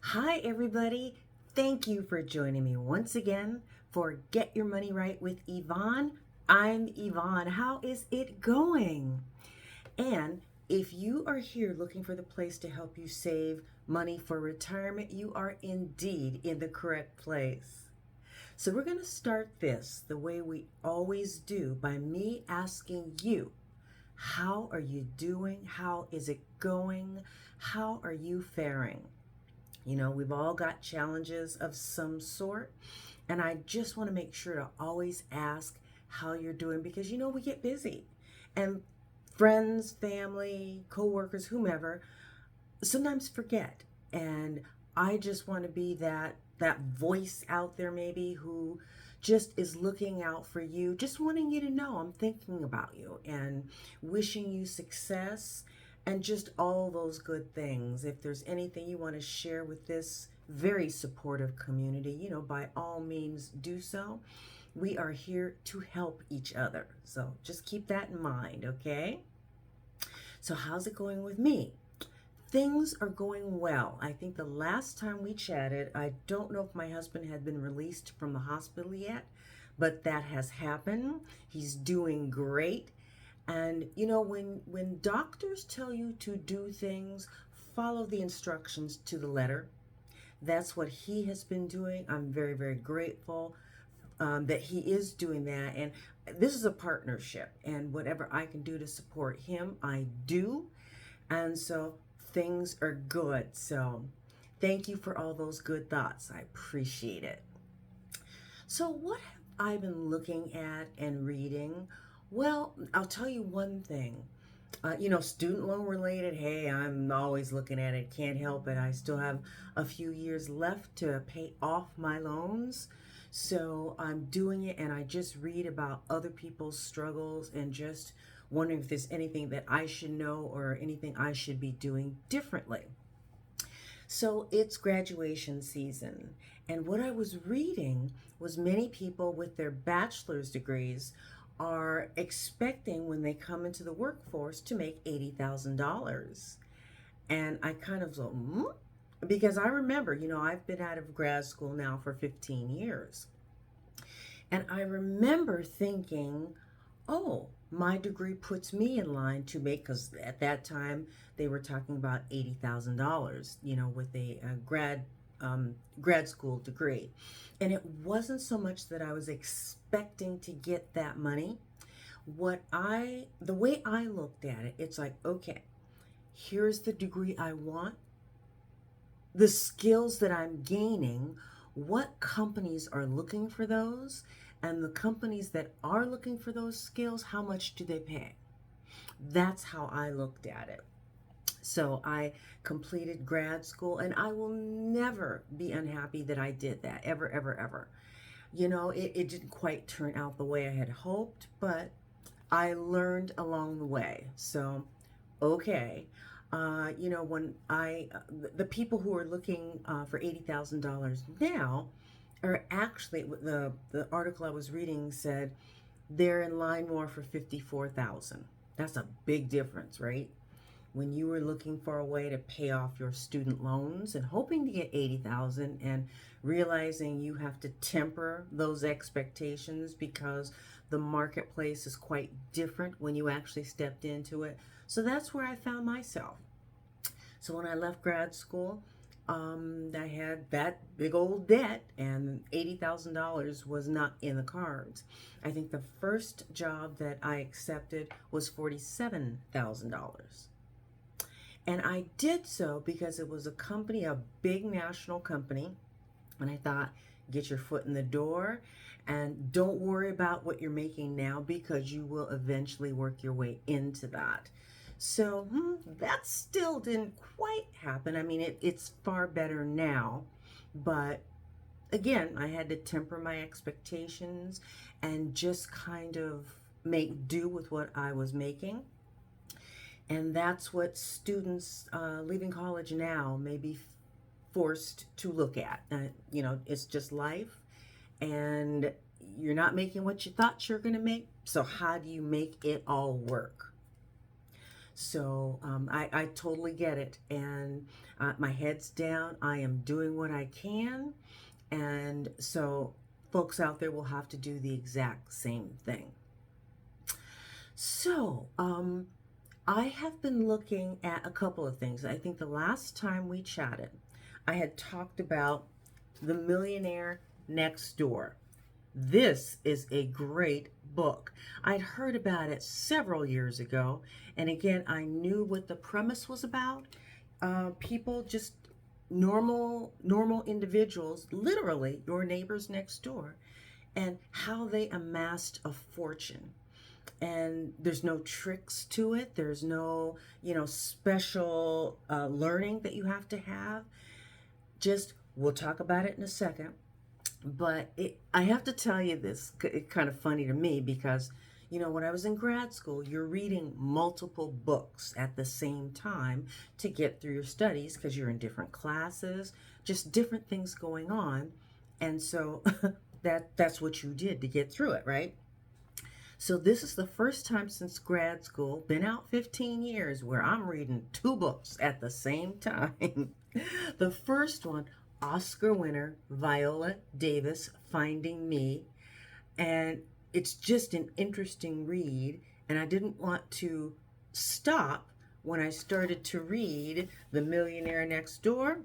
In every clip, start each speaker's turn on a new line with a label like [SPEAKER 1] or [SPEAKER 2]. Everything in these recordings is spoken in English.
[SPEAKER 1] Hi, everybody. Thank you for joining me once again for Get Your Money Right with Yvonne. I'm Yvonne. How is it going? And if you are here looking for the place to help you save money for retirement, you are indeed in the correct place. So, we're going to start this the way we always do by me asking you, how are you doing? How is it going? How are you faring? We've all got challenges of some sort, and I just want to make sure to always ask how you're doing because we get busy. And friends, family, coworkers, whomever, sometimes forget. And I just want to be that voice out there maybe who just is looking out for you, just wanting you to know I'm thinking about you and wishing you success and just all those good things. If there's anything you want to share with this very supportive community, by all means do so. We are here to help each other. So just keep that in mind, okay? So how's it going with me? Things are going well. I think the last time we chatted, I don't know if my husband had been released from the hospital yet, but that has happened. He's doing great. And when doctors tell you to do things, follow the instructions to the letter. That's what he has been doing. I'm very, very grateful that he is doing that. And this is a partnership, and whatever I can do to support him, I do. And so things are good. So thank you for all those good thoughts. I appreciate it. So, what have I been looking at and reading? Well, I'll tell you one thing. Student loan related, hey, I'm always looking at it. Can't help it. I still have a few years left to pay off my loans. So I'm doing it, and I just read about other people's struggles and just wondering if there's anything that I should know or anything I should be doing differently. So it's graduation season. And what I was reading was many people with their bachelor's degrees are expecting when they come into the workforce to make $80,000. And I kind of thought, because I remember, I've been out of grad school now for 15 years. And I remember thinking, oh, my degree puts me in line to make, because at that time they were talking about $80,000, with a grad school degree. And it wasn't so much that I was expecting to get that money. The way I looked at it, it's like, okay, here's the degree I want, the skills that I'm gaining, what companies are looking for those, and the companies that are looking for those skills, how much do they pay? That's how I looked at it. So I completed grad school, and I will never be unhappy that I did that, ever, ever, ever. It didn't quite turn out the way I had hoped, but I learned along the way. So, okay. The people who are looking for $80,000 now are actually, the article I was reading said they're in line more for 54,000. That's a big difference, right? When you were looking for a way to pay off your student loans and hoping to get 80,000 and realizing you have to temper those expectations because the marketplace is quite different when you actually stepped into it. So that's where I found myself. So when I left grad school, I had that big old debt, and $80,000 was not in the cards. I think the first job that I accepted was $47,000. And I did so because it was a company, a big national company. And I thought, get your foot in the door and don't worry about what you're making now because you will eventually work your way into that. So that still didn't quite happen. I mean, it's far better now. But again, I had to temper my expectations and just kind of make do with what I was making. And that's what students leaving college now may be forced to look at. It's just life, and you're not making what you thought you're going to make. So, how do you make it all work? So I totally get it. And my head's down. I am doing what I can. And so folks out there will have to do the exact same thing. So I have been looking at a couple of things. I think the last time we chatted, I had talked about The Millionaire Next Door. This is a great book. I'd heard about it several years ago, and again, I knew what the premise was about. People, just normal individuals, literally your neighbors next door, and how they amassed a fortune. And there's no tricks to it. There's no, special learning that you have to have. Just, we'll talk about it in a second. But I have to tell you this, it's kind of funny to me because, when I was in grad school, you're reading multiple books at the same time to get through your studies because you're in different classes, just different things going on. And so that's what you did to get through it, right? So this is the first time since grad school, been out 15 years, where I'm reading two books at the same time. The first one, Oscar winner Viola Davis, Finding Me. And it's just an interesting read. And I didn't want to stop when I started to read The Millionaire Next Door.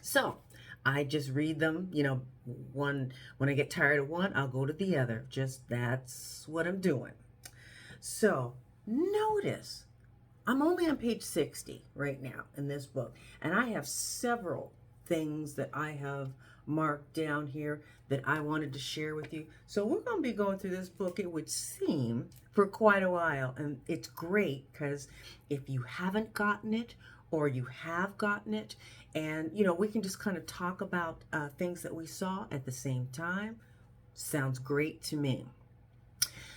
[SPEAKER 1] So I just read them, one, when I get tired of one, I'll go to the other. Just that's what I'm doing. So notice I'm only on page 60 right now in this book, and I have several things that I have marked down here that I wanted to share with you. So we're going to be going through this book, it would seem, for quite a while. And it's great because if you haven't gotten it or you have gotten it, and we can just kind of talk about things that we saw at the same time. Sounds great to me.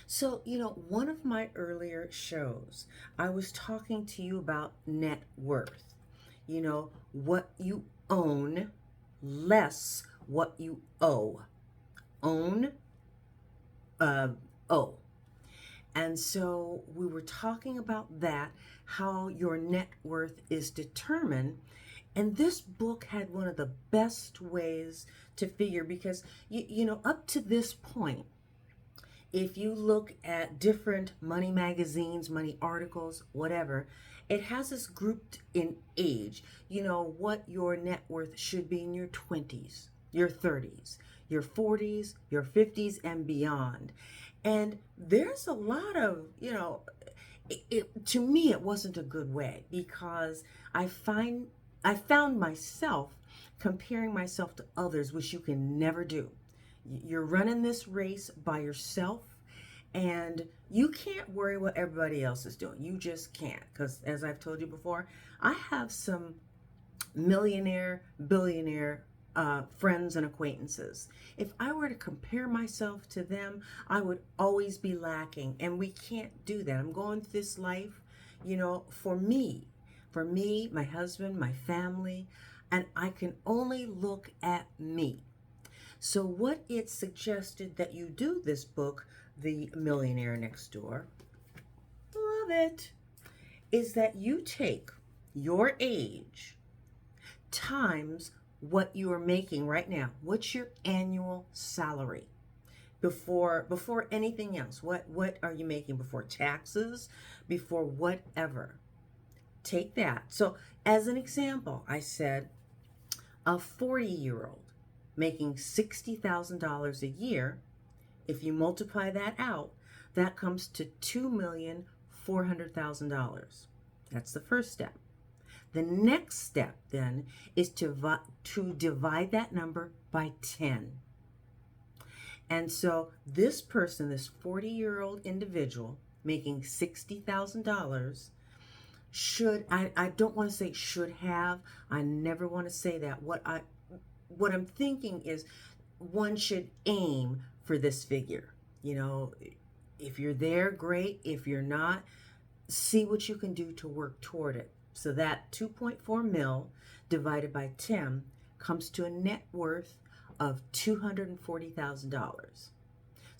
[SPEAKER 1] So, one of my earlier shows, I was talking to you about net worth. What you own less what you owe. Own, owe. And so we were talking about that, how your net worth is determined. And this book had one of the best ways to figure, because, up to this point, if you look at different money magazines, money articles, whatever, it has us grouped in age. What your net worth should be in your 20s, your 30s, your 40s, your 50s, and beyond. And there's a lot of, to me, it wasn't a good way, because I found myself comparing myself to others, which you can never do. You're running this race by yourself, and you can't worry what everybody else is doing. You just can't, because as I've told you before, I have some millionaire, billionaire friends and acquaintances. If I were to compare myself to them, I would always be lacking, and we can't do that. I'm going through this life, for me, my husband, my family, and I can only look at me. So what it suggested that you do this book, The Millionaire Next Door, love it, is that you take your age times what you are making right now. What's your annual salary? Before anything else, what are you making before taxes, before whatever? Take that. So as an example, I said a 40-year-old making $60,000 a year, if you multiply that out, that comes to $2,400,000. That's the first step. The next step then is to divide that number by 10. And so this person, this 40-year-old individual making $60,000 should, I don't want to say should have, I never want to say that. What I'm thinking is one should aim for this figure. If you're there, great. If you're not, see what you can do to work toward it. So that 2.4 mil divided by 10 comes to a net worth of $240,000.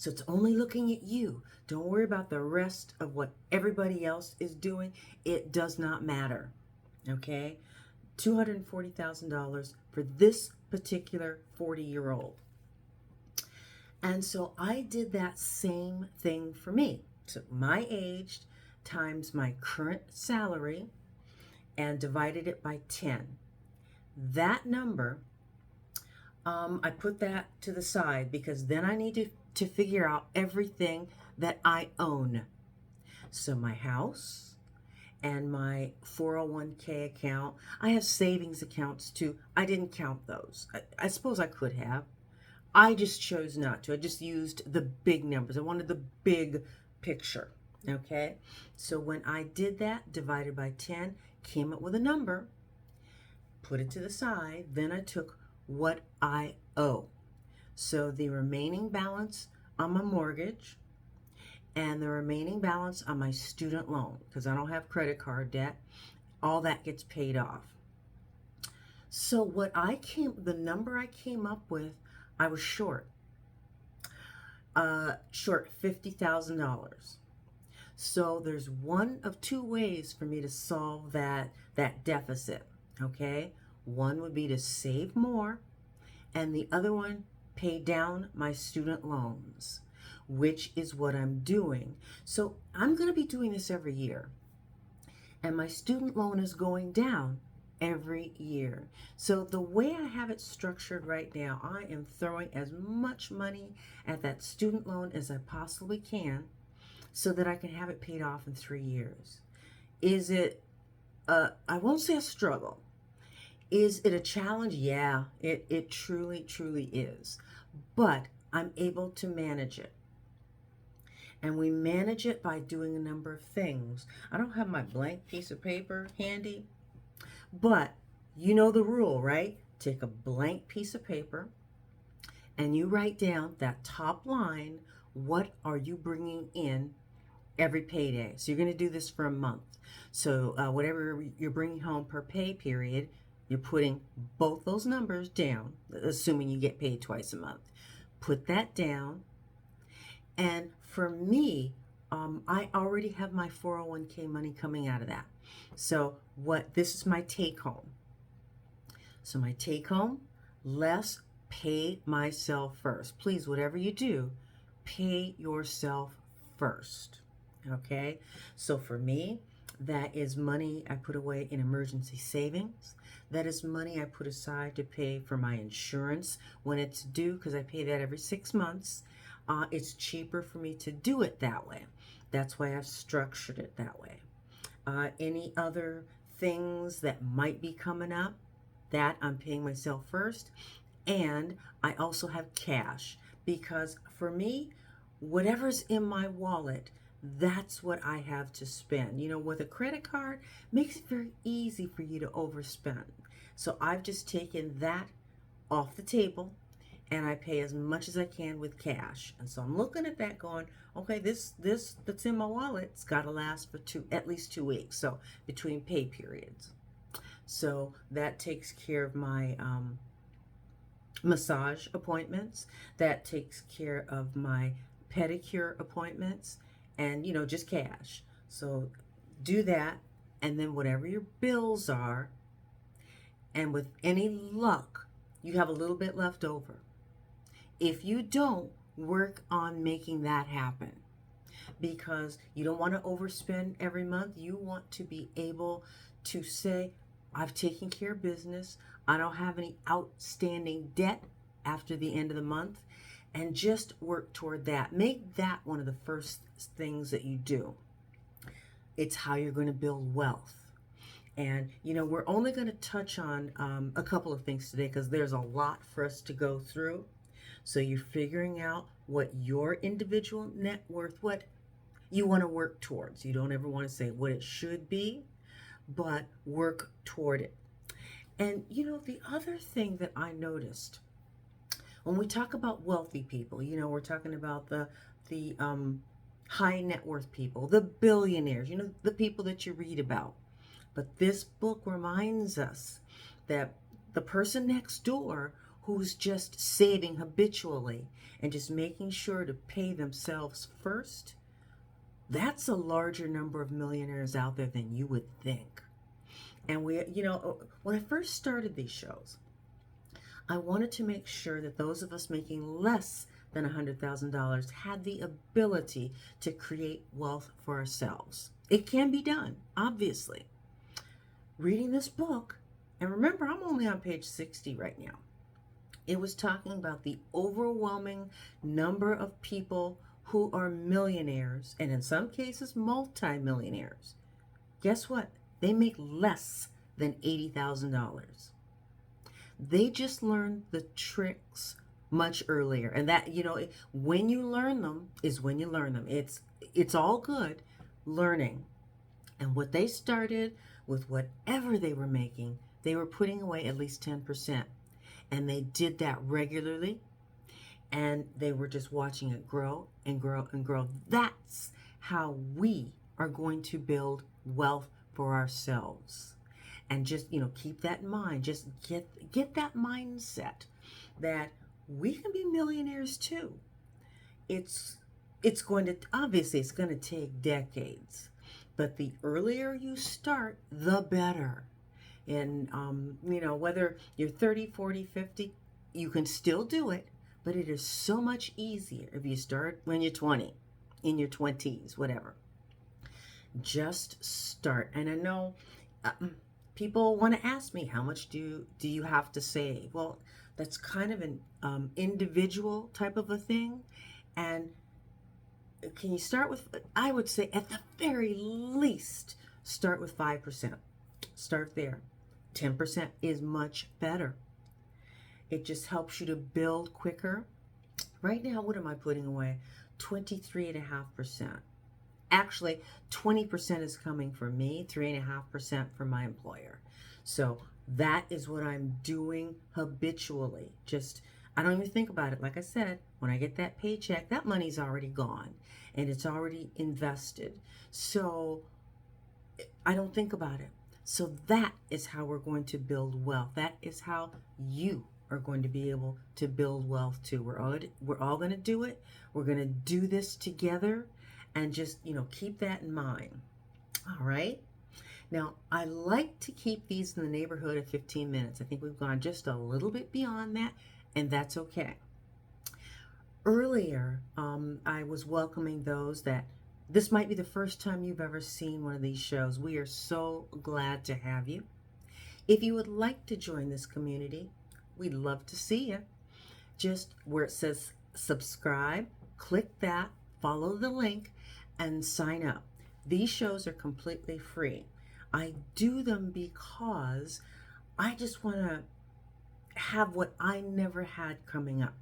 [SPEAKER 1] So it's only looking at you. Don't worry about the rest of what everybody else is doing. It does not matter. Okay? $240,000 for this particular 40-year-old. And so I did that same thing for me. So my age times my current salary and divided it by 10. That number, I put that to the side because then I need to figure out everything that I own. So my house and my 401k account. I have savings accounts too. I didn't count those. I suppose I could have. I just chose not to. I just used the big numbers. I wanted the big picture. Okay? So when I did that, divided by 10, came up with a number, put it to the side, then I took what I owe. So the remaining balance on my mortgage and the remaining balance on my student loan, because I don't have credit card debt, all that gets paid off. So the number I came up with, I was short $50,000. So there's one of two ways for me to solve that deficit, okay? One would be to save more, and the other one, pay down my student loans, which is what I'm doing. So I'm going to be doing this every year, and my student loan is going down every year. So the way I have it structured right now, I am throwing as much money at that student loan as I possibly can so that I can have it paid off in 3 years. Is it, I won't say a struggle. Is it a challenge? Yeah, it truly, truly is. But I'm able to manage it. And we manage it by doing a number of things. I don't have my blank piece of paper handy, but you know the rule, right? Take a blank piece of paper and you write down that top line. What are you bringing in every payday? So you're going to do this for a month. So whatever you're bringing home per pay period, you're putting both those numbers down, assuming you get paid twice a month. Put that down. And for me, I already have my 401k money coming out of that. So this is my take home. So my take home, less pay myself first. Please, whatever you do, pay yourself first. Okay? So for me, that is money I put away in emergency savings. That is money I put aside to pay for my insurance when it's due, because I pay that every 6 months. It's cheaper for me to do it that way. That's why I've structured it that way. Any other things that might be coming up, that I'm paying myself first. And I also have cash, because for me, whatever's in my wallet, that's what I have to spend. You know, with a credit card, makes it very easy for you to overspend. So I've just taken that off the table, and I pay as much as I can with cash. And so I'm looking at that going, okay, this that's in my wallet, it's got to last for at least 2 weeks. So between pay periods. So that takes care of my massage appointments. That takes care of my pedicure appointments, and just cash. So do that, and then whatever your bills are, and with any luck, you have a little bit left over. If you don't, work on making that happen, because you don't want to overspend every month. You want to be able to say, I've taken care of business. I don't have any outstanding debt after the end of the month, and just work toward that. Make that one of the first things that you do. It's how you're going to build wealth. And, we're only going to touch on a couple of things today, because there's a lot for us to go through. So you're figuring out what your individual net worth, what you want to work towards. You don't ever want to say what it should be, but work toward it. And, the other thing that I noticed, when we talk about wealthy people, we're talking about the high net worth people, the billionaires, the people that you read about. But this book reminds us that the person next door who's just saving habitually and just making sure to pay themselves first, that's a larger number of millionaires out there than you would think. And when I first started these shows, I wanted to make sure that those of us making less than $100,000 had the ability to create wealth for ourselves. It can be done, obviously. Reading this book, and remember, I'm only on page 60 right now. It was talking about the overwhelming number of people who are millionaires, and in some cases, multi-millionaires. Guess what? They make less than $80,000. They just learned the tricks much earlier. And that, when you learn them is when you learn them. It's all good learning. And what they started with, whatever they were making, they were putting away at least 10%. And they did that regularly. And they were just watching it grow and grow and grow. That's how we are going to build wealth for ourselves. And just, keep that in mind. Just get that mindset that we can be millionaires too. It's going to take decades. But the earlier you start, the better. And, whether you're 30, 40, 50, you can still do it. But it is so much easier if you start when you're 20, in your 20s, whatever. Just start. And I know people want to ask me, how much do you have to save? Well, that's kind of an individual type of a thing. And can you start with, I would say at the very least, start with 5%. Start there. 10% is much better. It just helps you to build quicker. Right now, what am I putting away? 23.5%. Actually, 20% is coming from me, 3.5% from my employer. So that is what I'm doing habitually. I don't even think about it. Like I said, when I get that paycheck, that money's already gone and it's already invested. So I don't think about it. So that is how we're going to build wealth. That is how you are going to be able to build wealth too. We're all going to do it. We're going to do this together, and just, keep that in mind. All right. Now, I like to keep these in the neighborhood of 15 minutes. I think we've gone just a little bit beyond that, and that's okay. Earlier, I was welcoming those that this might be the first time you've ever seen one of these shows. We are so glad to have you. If you would like to join this community, we'd love to see you. Just where it says subscribe, click that, follow the link, and sign up. These shows are completely free. I do them because I just want to have what I never had coming up.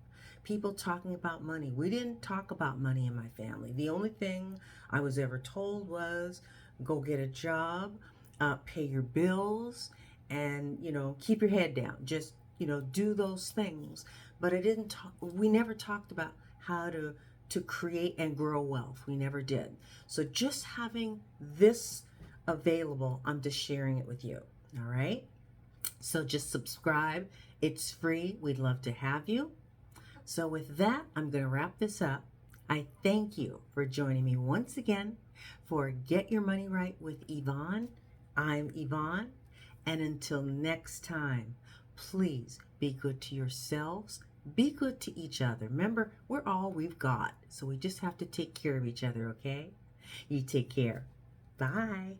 [SPEAKER 1] People talking about money. We didn't talk about money in my family. The only thing I was ever told was go get a job, pay your bills, and, keep your head down. Just, do those things. But we never talked about how to create and grow wealth. We never did. So just having this available, I'm just sharing it with you. All right. So just subscribe. It's free. We'd love to have you. So with that, I'm going to wrap this up. I thank you for joining me once again for Get Your Money Right with Yvonne. I'm Yvonne. And until next time, please be good to yourselves. Be good to each other. Remember, we're all we've got. So we just have to take care of each other, okay? You take care. Bye.